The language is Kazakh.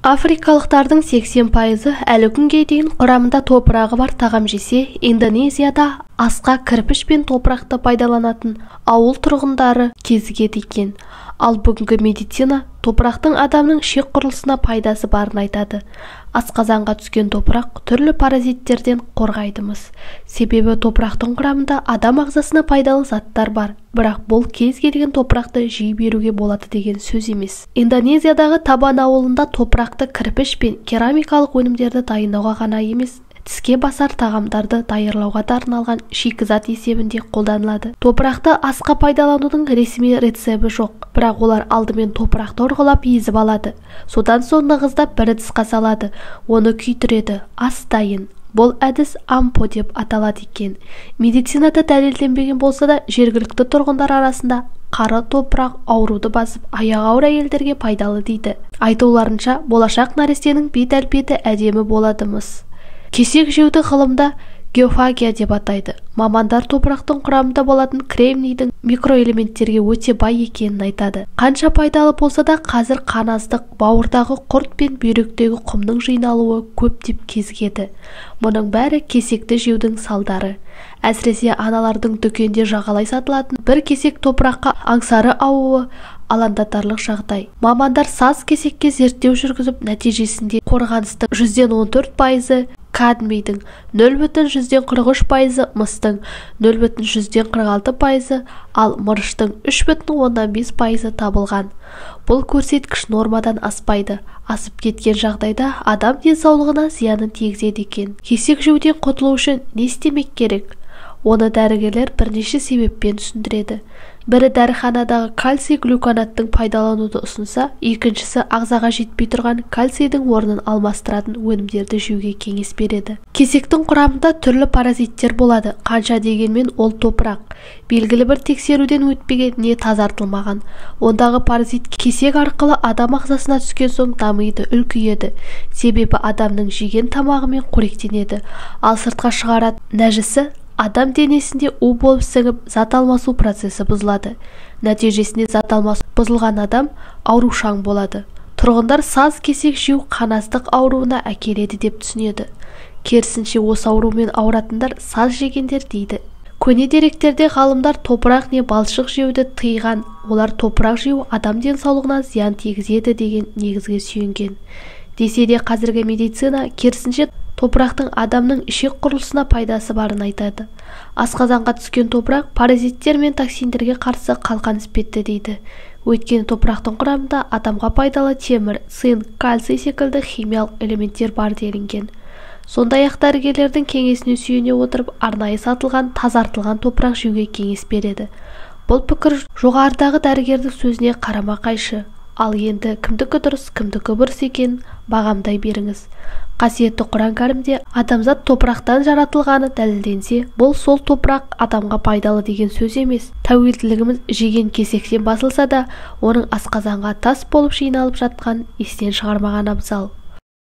Африкалықтардың 80% әлі күнге дейін құрамында топырағы бар тағам жесе, Индонезияда асқа кірпіш пен топырақты пайдаланатын ауыл тұрғындары кезігеді екен. Ал бүгінгі медицина топырақтың адамның ішек құрылысына пайдасы барын айтады. Асқазанға түскен топырақ түрлі паразиттерден қорғайдымыз. Себебі топырақтың құрамында адам ағзасына пайдалы заттар бар, бірақ бұл кез келген топырақты жей беруге болады деген сөз емес. Индонезиядағы Табан ауылында топырақты кірпіш пен керамикалық өнімдерді дайындауға ғана емес, тіске басар тағамдарды даярлауға да арналған шикізат есебінде қолданылады. Топырақты асқа пайдаланудың ресми рецебі жоқ, бірақ олар алдымен топырақты ұрғылап езіп алады. Содан соң нығыздап бір ыдысқа салады, оны күйдіреді. Ас дайын. Бұл әдіс ампо деп аталады екен. Медицинада дәлелденбеген болса да, жергілікті тұрғындар арасында қары топырақ ауруды басып, аяғы ауыр әйелдерге пайдалы дейді. Айтуларынша, болашақ нәрестенің бет-әлпеті әдемі боладымыз. Кесек жеуді ғылымда геофагия деп атайды. Мамандар топырақтың құрамында болатын кремнийдің микроэлементтерге өте бай екенін айтады. Қанша пайдалы болса да, қазір қаназдық, бауырдағы құрт пен бүйректегі құмның жиналуы көптеп кезігеді. Мұның бәрі кесекті жеудің салдары. Әсіресе аналардың дүкенде жағалай сатылатын бір кесек топыраққа аңсары ауы алаңдатарлық жағдай. Мамандар саз кесекке зерттеу жүргізіп, нәтижесінде қорғаныстың 14%, кадмийдің 0,43%, мыстың 0,46%, ал мырыштың 3,5% табылған. Бұл көрсеткіш нормадан аспайды. Асып кеткен жағдайда адам денсаулығына зиянын тигізеді екен. Кесек жеуден құтылу үшін не істемек керек? Оны дәрігерлер бірнеше себеппен түсіндіреді. Бірі дәріханадағы кальций глюконаттың пайдалануды ұсынса, екіншісі ағзаға жетпей тұрған кальцийдің орнын алмастыратын өнімдерді жеуге кеңес береді. Кесектің құрамында түрлі паразиттер болады, қанша дегенмен ол топырақ. Белгілі бір тексеруден өтпеген не тазартылмаған. Ондағы паразит кесек арқылы адам ағзасына түскен соң дамиды, үлкейеді. Себебі адамның жеген тамағымен қоректенеді. Ал сыртқа шығаратын нәжісі адам денесінде у болып сіңіп, зат алмасу процесі бұзылады. Нәтижесінде зат алмасу бұзылған адам аурушаң болады. Тұрғындар саз кесек жеу қаназдық ауруына әкеледі деп түсінеді. Керісінше осы аурумен ауыратындар саз жегендер дейді. Көне деректерде ғалымдар топырақ не балшық жеуді тыйған. Олар топырақ жеу адам денсаулығына зиян тигізеді деген негізге сүйенген. Десе де қазіргі медицина керісінше топырақтың адамның ішек құрылысына пайдасы барын айтады. Асқазанға түскен топырақ паразиттер мен токсиндерге қарсы қалқан іспетті дейді. Өйткені топырақтың құрамында адамға пайдалы темір, цинк, кальций секілді химиялық элементтер бар делінген. Сондай-ақ дәрігерлердің кеңесіне сүйене отырып, арнайы сатылған, тазартылған топырақ жеуге кеңес береді. Бұл пікір жоғарыдағы дәрігердің сөзіне қарама-қайшы. Ал енді кімдікі дұрыс, кімдікі бұрыс екенін бағамдай беріңіз. Қасиетті Құран кәрімде адамзат топырақтан жаратылғаны дәлелденсе, бұл сол топырақ адамға пайдалы деген сөз емес. Тәуелділігіміз жеген кесектен басылса да, оның асқазанға тас болып жиналып жатқан естен шығармаған абзал.